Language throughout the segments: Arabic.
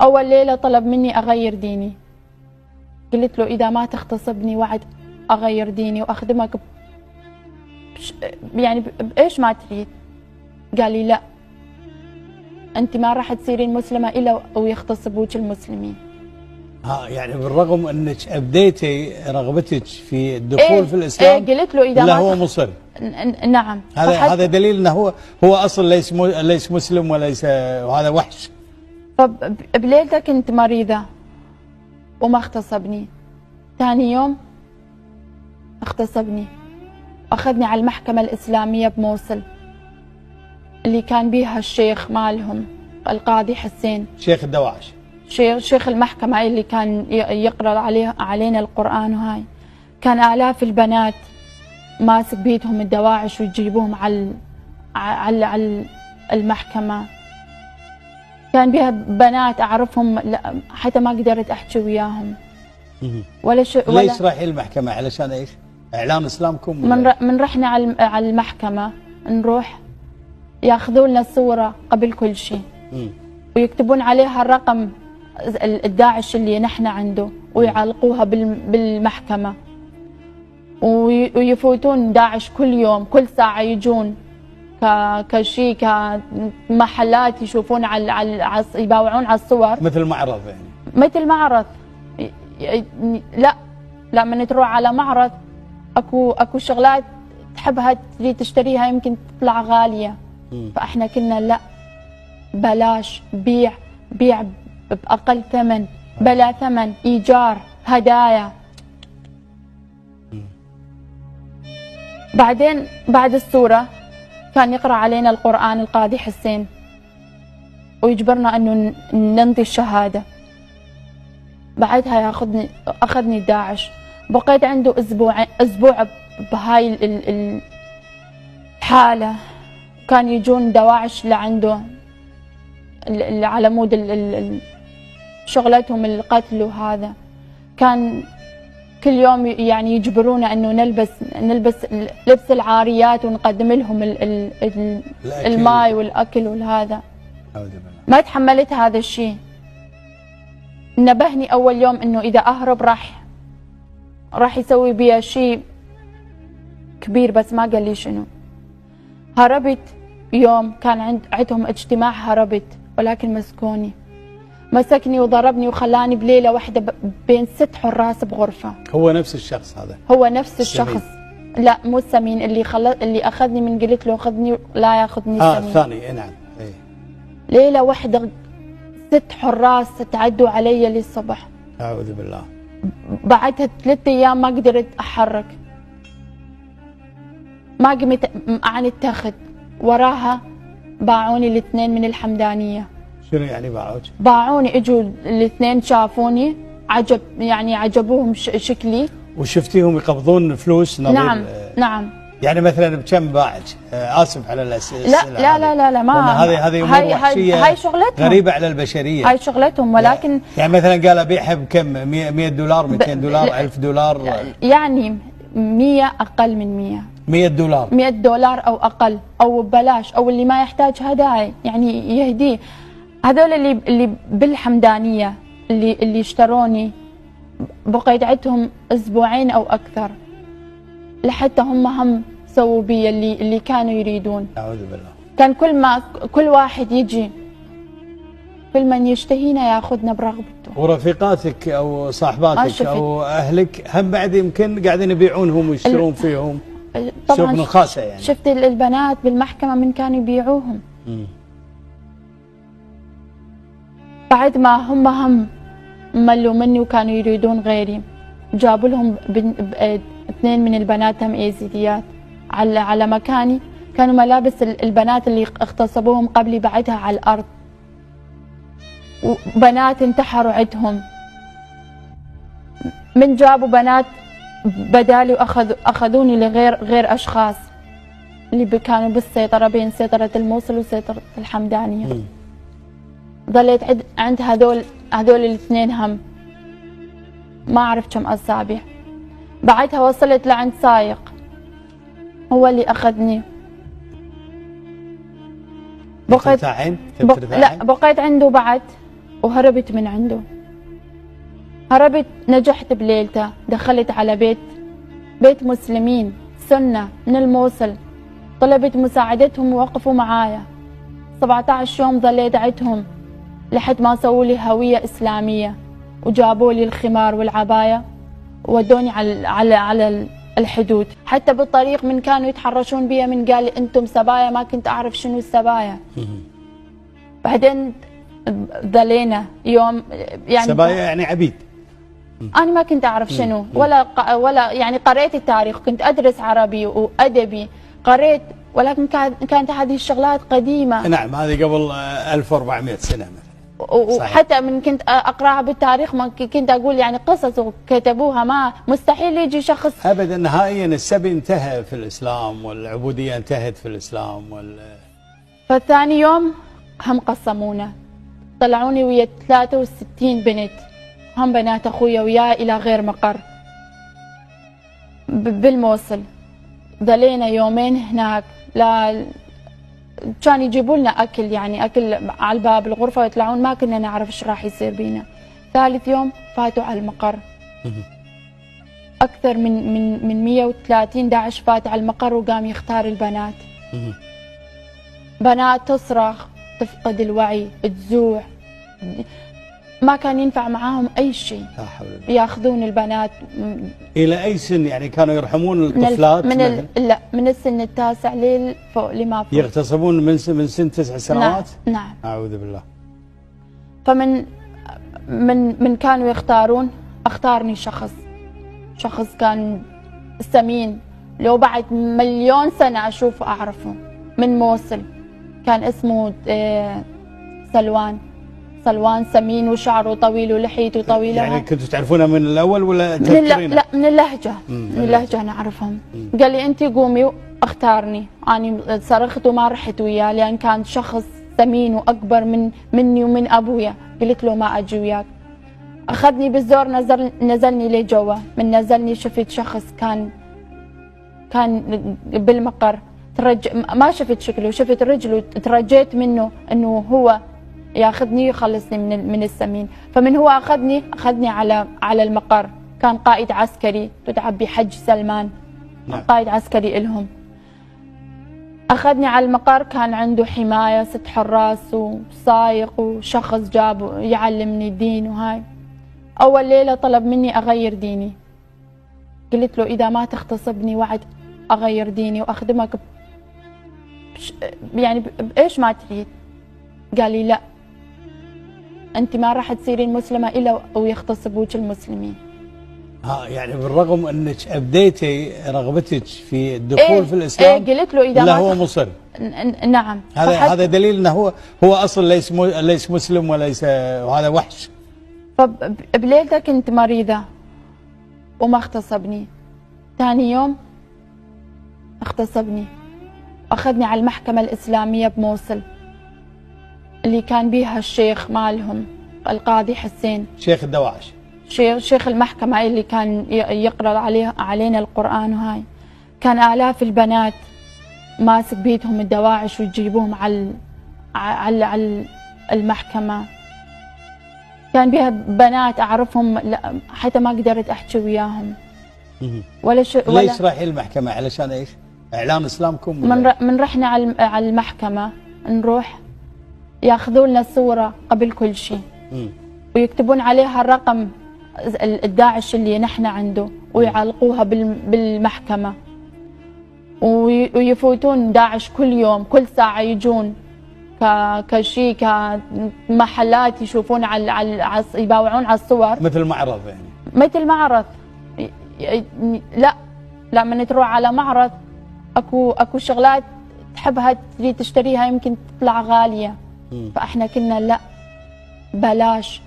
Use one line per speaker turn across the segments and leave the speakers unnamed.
أول ليلة طلب مني أغير ديني، قلت له إذا ما تغتصبني وعد أغير ديني وأخدمك يعني بإيش ما تريد. قال لي لا، أنت ما راح تصيرين مسلمة إلا ويغتصبوك المسلمين.
يعني بالرغم أنك أبديتي رغبتك في الدخول في الإسلام،
قلت له إذا
لا
ما
هو مصر.
نعم.
هذا دليل أنه هو أصلا ليس مسلم وليس، وهذا وحش.
فبليلتها كنت مريضة وما اغتصبني. ثاني يوم اغتصبني، أخذني على المحكمة الإسلامية بموصل اللي كان بيها الشيخ مالهم القاضي حسين،
شيخ الدواعش،
شيخ المحكمة اللي كان يقرأ علينا القرآن. وهاي كان آلاف البنات ماسك بيدهم الدواعش ويجيبوهم على المحكمة. كان بها بنات أعرفهم حتى ما قدرت أحكي وياهم ولا
ليش رايحين المحكمة؟ علشان إيش؟ إعلان إسلامكم؟
من رحنا على المحكمة نروح ياخذوا لنا الصورة قبل كل شيء ويكتبون عليها الرقم الداعش اللي نحن عنده ويعلقوها بالمحكمة، ويفوتون داعش كل يوم كل ساعة يجون كشيء كمحلات يشوفون يباوعون على الصور
مثل معرض يعني.
مثل معرض. لا من تروح على معرض اكو شغلات تحبها تريد تشتريها يمكن تطلع غالية. فاحنا كنا لا، بلاش، بيع بأقل ثمن، بلا ثمن، إيجار، هدايا. بعدين بعد السورة كان يقرأ علينا القرآن القاضي حسين ويجبرنا أنه ننطي الشهادة. بعدها أخذني داعش، بقيت عنده أسبوع بهاي الحالة. كان يجون دواعش لعنده على مود شغلتهم القتل. وهذا كان كل يوم يعني يجبرونا انه نلبس لبس العاريات ونقدم لهم الماء والاكل والهذا. ما تحملت هذا الشيء. نبهني اول يوم انه اذا اهرب راح يسوي بي شيء كبير، بس ما قال لي شنو. هربت يوم كان عندهم اجتماع، هربت ولكن مسكني وضربني وخلاني بليلة واحدة بين 6 حراس بغرفة.
هو نفس الشخص هذا؟ هو
نفس الشخص. لا مو السمين اللي أخذني من قلت له أخذني لا ياخذني سمين.
الثاني نعم.
ليلة واحدة 6 حراس تعدوا علي للصبح.
أعوذ بالله.
بعدها 3 أيام ما قدرت أحرك، ما قمت عن التخت. وراها باعوني الاثنين من الحمدانية.
شنو يعني باعوك؟
باعوني، اجوا الاثنين شافوني عجبوهم شكلي.
وشفتيهم يقبضون فلوس نظير؟
نعم.
يعني مثلا بكم باعك؟ اسف على الاسئله.
لا ما
هذه امور وحشيه،
هاي شغلتهم،
غريبه على البشريه.
هاي شغلتهم. ولكن
يعني مثلا قال ابيعها بكم؟ 100 دولار، 200 دولار، 1000 دولار؟
يعني 100 اقل من 100.
100 دولار
100 دولار او اقل او ببلاش، او اللي ما يحتاج هدايا يعني يهديه. هذول اللي بالحمدانيه اللي اشتروني بقيت عندهم 2 أسبوع او اكثر، لحتى هم سووا بي اللي كانوا يريدون.
اعوذ بالله.
كان كل واحد يجي، كل من يشتهينا ياخذنا برغبته.
ورفيقاتك او صاحباتك او اهلك هم بعد يمكن قاعدين يبيعونهم ويشترون فيهم
طبعا
نخاسه يعني.
شفت البنات بالمحكمه من كانوا يبيعوهم. بعد ما هم ملوا مني وكانوا يريدون غيري، جابوا لهم 2 من البنات هم ايزيديات على مكاني. كانوا ملابس البنات اللي اغتصبوهم قبلي بعدها على الارض، وبنات انتحروا عندهم. من جابوا بنات بدالي واخذوني لغير اشخاص اللي كانوا بالسيطره، بين سيطره الموصل وسيطره الحمدانيه. ظليت عند هذول الاثنين هم ما اعرف كم اسابيع. بعدها وصلت لعند سايق، هو اللي اخذني.
بقيت
لا بقيت عنده بعد وهربت من عنده. هربت، نجحت بليلته، دخلت على بيت مسلمين سنة من الموصل، طلبت مساعدتهم ووقفوا معايا. 17 يوم ظليت عندهم لحد ما سووا لي هوية إسلامية، وجابوا لي الخمار والعباية وودوني على الحدود. حتى بالطريق من كانوا يتحرشون بي، من قال لي انتم سبايا، ما كنت اعرف شنو السبايا. بعدين ظلينا يوم يعني
سبايا يعني عبيد.
انا ما كنت اعرف شنو ولا يعني قريت التاريخ، كنت ادرس عربي وادبي، قريت، ولكن كانت هذه الشغلات قديمه.
نعم، هذه قبل 1400 سنه مثلا.
وحتى من كنت اقراها بالتاريخ ما كنت اقول يعني قصص وكتبوها، ما مستحيل يجي شخص
ابدا. نهائيا السبي انتهى في الاسلام، والعبوديه انتهت في الاسلام
فالثاني يوم هم قسمونا، طلعوني ويا 63 بنت، هم بنات اخويا وياي، الى غير مقر بالموصل. ظلينا يومين هناك، لا كان يجيبوا لنا اكل، يعني اكل على الباب الغرفه ويطلعون، ما كنا نعرف ايش راح يصير بينا. ثالث يوم فاتوا على المقر، اكثر من 130 داعش فات على المقر وقام يختار البنات. بنات تصرخ، تفقد الوعي، تزوع، ما كان ينفع معاهم اي شيء.
لا حول ولا قوة.
ياخذون البنات.
الى اي سن يعني كانوا يرحمون الطفلات؟
لا، من السن التاسع لفوق لما فوق.
يغتصبون من سن 9 سنوات؟
نعم.
اعوذ بالله.
فمن من كانوا يختارون، اختارني شخص كان سمين، لو بعد مليون سنه اشوفه اعرفه، من موصل، كان اسمه سلوان، سمين وشعره طويل ولحيته طويله.
يعني كنتوا تعرفونه من الاول ولا تذكرينه؟
لا، من اللهجه نعرفهم. قال لي انت قومي واختارني، اني صرخت وما رحت وياه لان كان شخص سمين واكبر مني ومن ابويا. قلت له ما اجي وياك. اخذني بالزور، نزلني لجوا. من نزلني شفت شخص كان بالمقر، ما شفت شكله، شفت رجله، ترجيت منه انه هو ياخذني يخلصني من السمين. فمن هو اخذني على المقر. كان قائد عسكري تدعى بحج سلمان. نعم. قائد عسكري إلهم. اخذني على المقر، كان عنده حمايه 6 حراس وسايق وشخص جابه يعلمني الدين وهاي. اول ليله طلب مني اغير ديني. قلت له اذا ما تغتصبني وعد اغير ديني واخدمك يعني بايش ما تريد. قال لي لا، انت ما راح تصيرين مسلمه الا ويغتصبوك المسلمين.
يعني بالرغم انك ابديتي رغبتك في الدخول في الاسلام،
قلت له اذا
لا
ما
هو مصر. نعم. هذا دليل انه هو اصلا ليس مسلم وليس، وهذا وحش.
فبليلته كنت مريضه وما اغتصبني. ثاني يوم اغتصبني، اخذني على المحكمه الاسلاميه بموصل اللي كان بيها الشيخ مالهم القاضي حسين،
شيخ الدواعش،
شيخ المحكمة اللي كان يقرأ علينا القرآن. وهاي كان آلاف البنات ماسك بيدهم الدواعش ويجيبوهم على المحكمة. كان بيها بنات أعرفهم حتى ما قدرت أحكي وياهم
ليش رايحين المحكمة؟ علشان إيش؟ إعلان إسلامكم؟
من رحنا على المحكمة نروح ياخذوا لنا صورة قبل كل شيء ويكتبون عليها الرقم الداعش اللي نحن عنده ويعلقوها بالمحكمة، ويفوتون داعش كل يوم، كل ساعة يجون كشيء كمحلات يشوفون يباوعون على الصور
مثل معرض. يعني
مثل معرض. لا من تروح على معرض اكو شغلات تحبها تريد تشتريها يمكن تطلع غالية. فاحنا كنا لا، بلاش،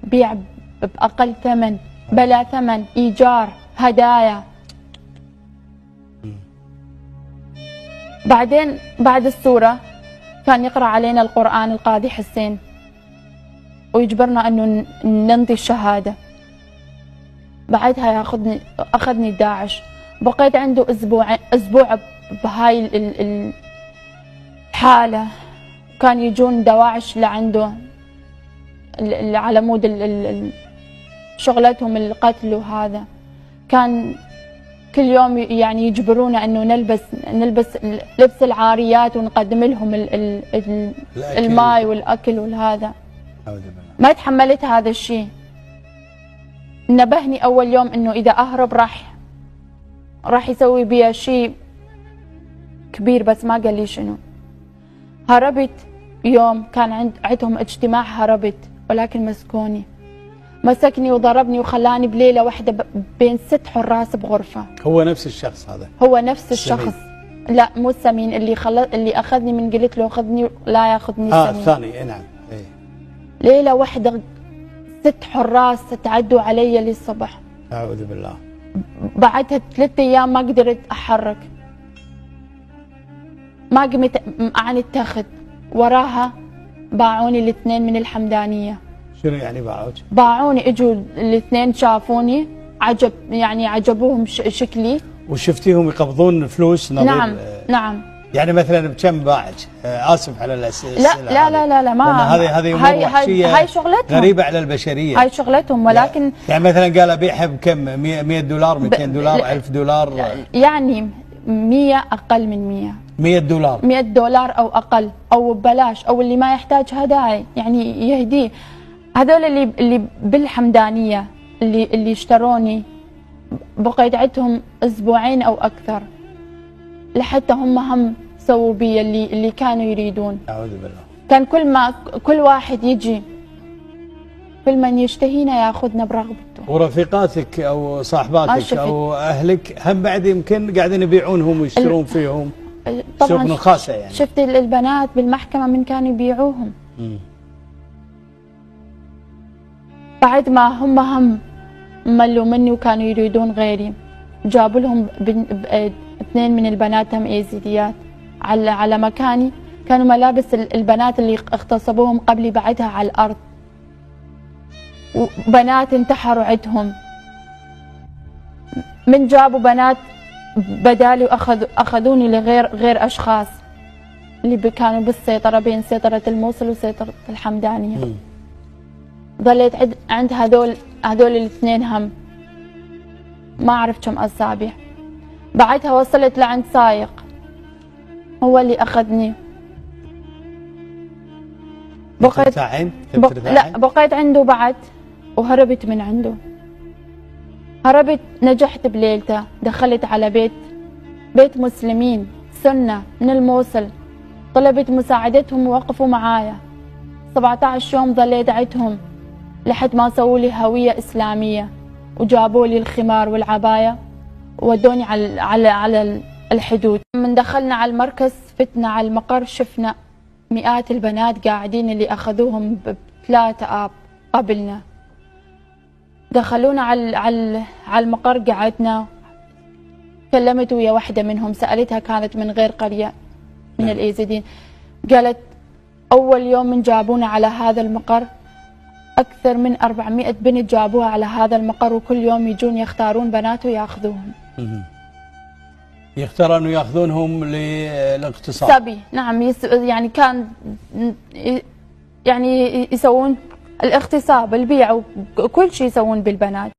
بيع بأقل ثمن، بلا ثمن، إيجار، هدايا. بعدين بعد السورة كان يقرأ علينا القرآن القاضي حسين ويجبرنا أنه ننطي الشهادة. بعدها أخذني داعش، بقيت عنده أسبوع بهاي الحالة. كان يجون دواعش لعنده اللي على مود شغلتهم القتل وهذا. كان كل يوم يعني يجبرونا انه نلبس لبس العاريات ونقدم لهم الماء والاكل والهذا. ما تحملت هذا الشيء. نبهني اول يوم انه اذا اهرب راح يسوي بيا شيء كبير، بس ما قال لي شنو. هربت يوم كان عندهم اجتماع، هربت ولكن مسكني وضربني وخلاني بليله واحده بين 6 حراس بغرفه.
هو نفس الشخص هذا؟ هو نفس
الشخص. لا مو السمين اللي اخذني من قلت له خذني لا ياخذني السمين.
الثاني نعم. ايه
ليله واحده 6 حراس تعدوا علي للصبح.
اعوذ بالله.
بعدها 3 ايام ما قدرت احرك، ما قمت عن التخت. وراها باعوني الاثنين من الحمدانيه.
شنو يعني باعوك؟
باعوني، اجوا الاثنين شافوني عجبوهم شكلي.
وشفتيهم يقبضون فلوس نظير؟
نعم نعم.
يعني مثلا بكم باعك؟ اسف على الاسئله.
لا ما
هذه امور وحشيه،
هاي شغلتهم
غريبه على البشريه.
هاي شغلتهم. ولكن
يعني مثلا قال ابيعها بكم؟ 100 دولار 200 دولار 1000 دولار؟
يعني 100 اقل من 100.
100 دولار
100 دولار او اقل او ببلاش، او اللي ما يحتاج هدايا يعني يهديه. هذول اللي بالحمدانيه اللي اشتروني بقيت عندهم 2 أسبوع او اكثر، لحتى هم سووا بي اللي كانوا يريدون.
اعوذ بالله.
كان كل واحد يجي، كل من يشتهينا ياخذنا برغبته.
ورفيقاتك او صاحباتك او اهلك هم بعد يمكن قاعدين يبيعونهم ويشترون فيهم؟
طبعا
نخاسه يعني.
شفت البنات بالمحكمه من كانوا يبيعوهم. بعد ما هم ملوا مني وكانوا يريدون غيري، جابوا لهم 2 من البنات هم ايزيديات على مكاني. كانوا ملابس البنات اللي اغتصبوهم قبلي بعدها على الارض، وبنات انتحروا عندهم. من جابوا بنات بدالي واخذوني لغير اشخاص اللي كانوا بالسيطره، بين سيطره الموصل وسيطره الحمدانيه. ظليت عند هذول الاثنين هم ما اعرف كم اسابيع. بعدها وصلت لعند سايق، هو اللي اخذني. بقيت عنده بعد، وهربت من عنده. هربت، نجحت بليلته، دخلت على بيت مسلمين سنة من الموصل، طلبت مساعدتهم ووقفوا معايا. 17 يوم ظليت عندهم لحد ما سووا لي هوية إسلامية، وجابوا لي الخمار والعباية وودوني على الحدود. من دخلنا على المركز فتنا على المقر، شفنا مئات البنات قاعدين اللي أخذوهم ب3 آب قبلنا. دخلونا على المقر، قعدنا. كلمت ويا واحدة منهم، سألتها، كانت من غير قرية من الإيزيدين. قالت أول يوم من جابونا على هذا المقر أكثر من 400 بنت جابوها على هذا المقر، وكل يوم يجون يختارون بنات وياخذوهم.
يختارون وياخذونهم للاغتصاب؟
سبي، نعم. يعني كان يعني يسوون الاغتصاب، البيع، وكل شيء يسوون بالبنات.